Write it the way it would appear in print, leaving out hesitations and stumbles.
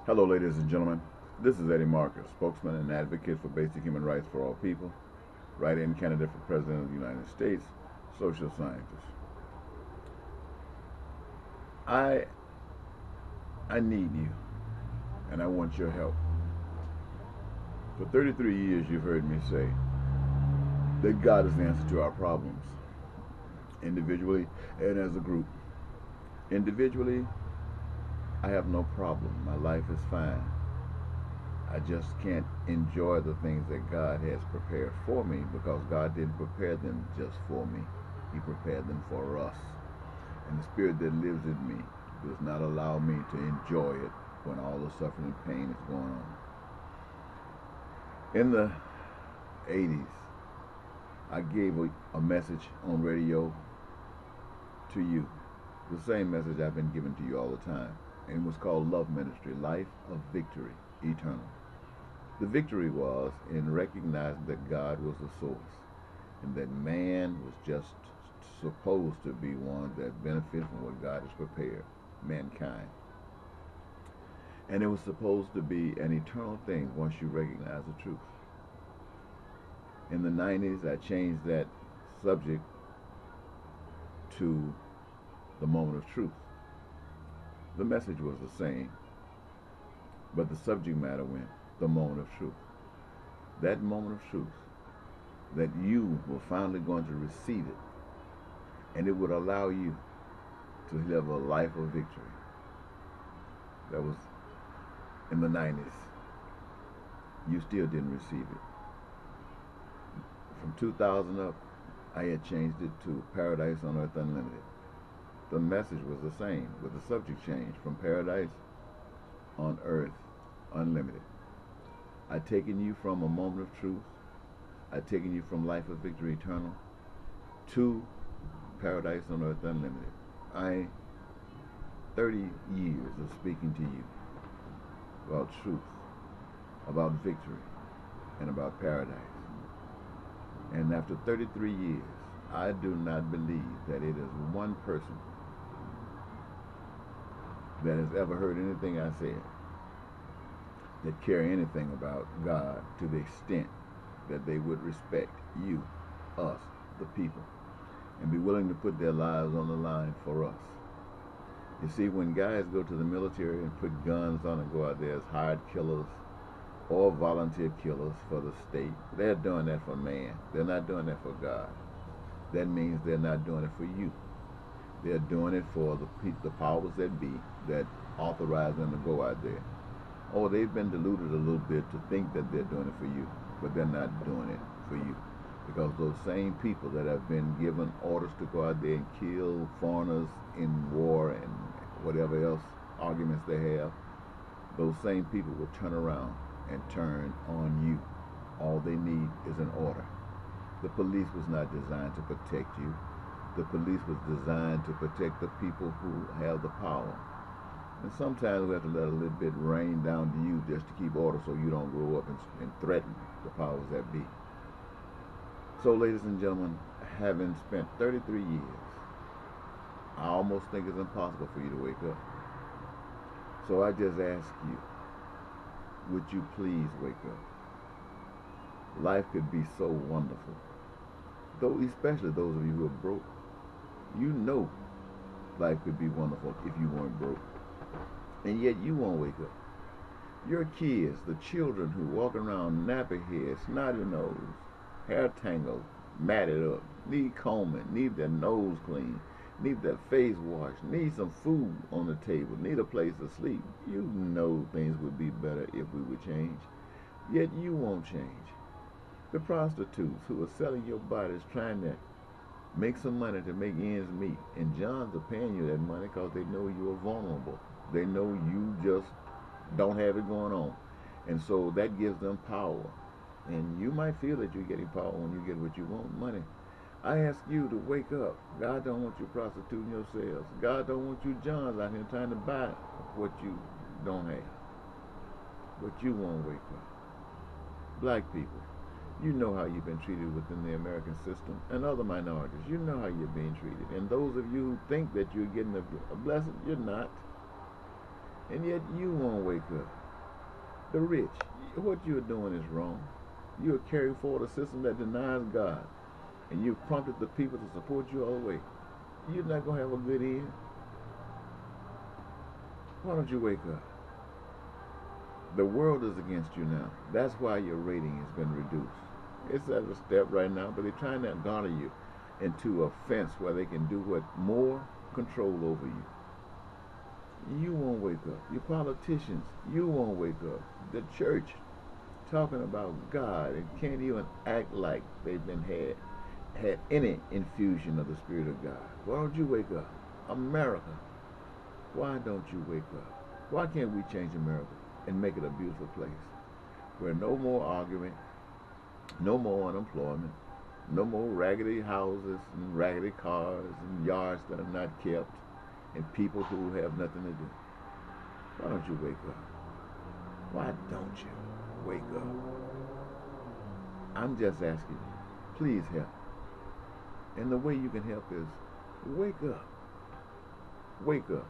Hello, ladies and gentlemen. This is Eddie Marcus, spokesman and advocate for basic human rights for all people, write-in candidate for President of the United States, social scientist. I I need you, and I want your help. For 33 years, you've heard me say that God is the answer to our problems, individually and as a group. Individually, I have no problem. My life is fine. I just can't enjoy the things that God has prepared for me because God didn't prepare them just for me. He prepared them for us. And the spirit that lives in me does not allow me to enjoy it when all the suffering and pain is going on. In the 80s, I gave a message on radio to you, the same message I've been giving to you all the time. And it was called Love Ministry, Life of Victory, Eternal. The victory was in recognizing that God was the source and that man was just supposed to be one that benefited from what God has prepared, mankind. And it was supposed to be an eternal thing once you recognize the truth. In the 90s, I changed that subject to the moment of truth. The message was the same, but the subject matter went the moment of truth. That moment of truth, that you were finally going to receive it, and it would allow you to live a life of victory. That was in the 90s. You still didn't receive it. From 2000 up, I had changed it to Paradise on Earth Unlimited. The message was the same, with the subject changed from Paradise on Earth Unlimited. I'd taken you from a moment of truth, I'd taken you from Life of Victory Eternal to Paradise on Earth Unlimited. 30 years of speaking to you about truth, about victory, and about paradise. And after 33 years, I do not believe that it is one person that has ever heard anything I said that care anything about God to the extent that they would respect you, us, the people, and be willing to put their lives on the line for us. You see, when guys go to the military and put guns on and go out there as hired killers or volunteer killers for the state, they're doing that for man. They're not doing that for God. That means they're not doing it for you. They're doing it for the powers that be that authorize them to go out there. Or they've been deluded a little bit to think that they're doing it for you, but they're not doing it for you. Because those same people that have been given orders to go out there and kill foreigners in war and whatever else arguments they have, those same people will turn around and turn on you. All they need is an order. The police was not designed to protect you. The police was designed to protect the people who have the power. And sometimes we have to let a little bit rain down to you just to keep order so you don't grow up and threaten the powers that be. So, ladies and gentlemen, having spent 33 years, I almost think it's impossible for you to wake up. So I just ask you, would you please wake up? Life could be so wonderful. Though, especially those of you who are broke, you know life could be wonderful if you weren't broke. And yet you won't wake up. Your kids, the children who walk around nappy heads, snotty nose, hair tangled, matted up, need combing, need their nose clean, need their face washed, need some food on the table, need a place to sleep. You know things would be better if we would change. Yet you won't change. The prostitutes who are selling your bodies trying to make some money to make ends meet. And Johns are paying you that money because they know you are vulnerable. They know you just don't have it going on. And so that gives them power. And you might feel that you're getting power when you get what you want, money. I ask you to wake up. God don't want you prostituting yourselves. God don't want you Johns out here trying to buy what you don't have. But you won't wake up. Black people, you know how you've been treated within the American system, and other minorities, you know how you're being treated. And those of you who think that you're getting a blessing, you're not. And yet you won't wake up. The rich, what you're doing is wrong. You're carrying forward a system that denies God. And you've prompted the people to support you all the way. You're not going to have a good end. Why don't you wake up? The world is against you now. That's why your rating has been reduced. It's at a step right now, but they're trying to garner you into a fence where they can do what more control over you. You won't wake up. Your politicians, you won't wake up. The church, talking about God and can't even act like they've been had any infusion of the Spirit of God. Why don't you wake up? America, why don't you wake up? Why can't we change America and make it a beautiful place where no more argument, no more unemployment, no more raggedy houses and raggedy cars and yards that are not kept and people who have nothing to do? Why don't you wake up? Why don't you wake up? I'm just asking you, please help. And the way you can help is wake up. Wake up.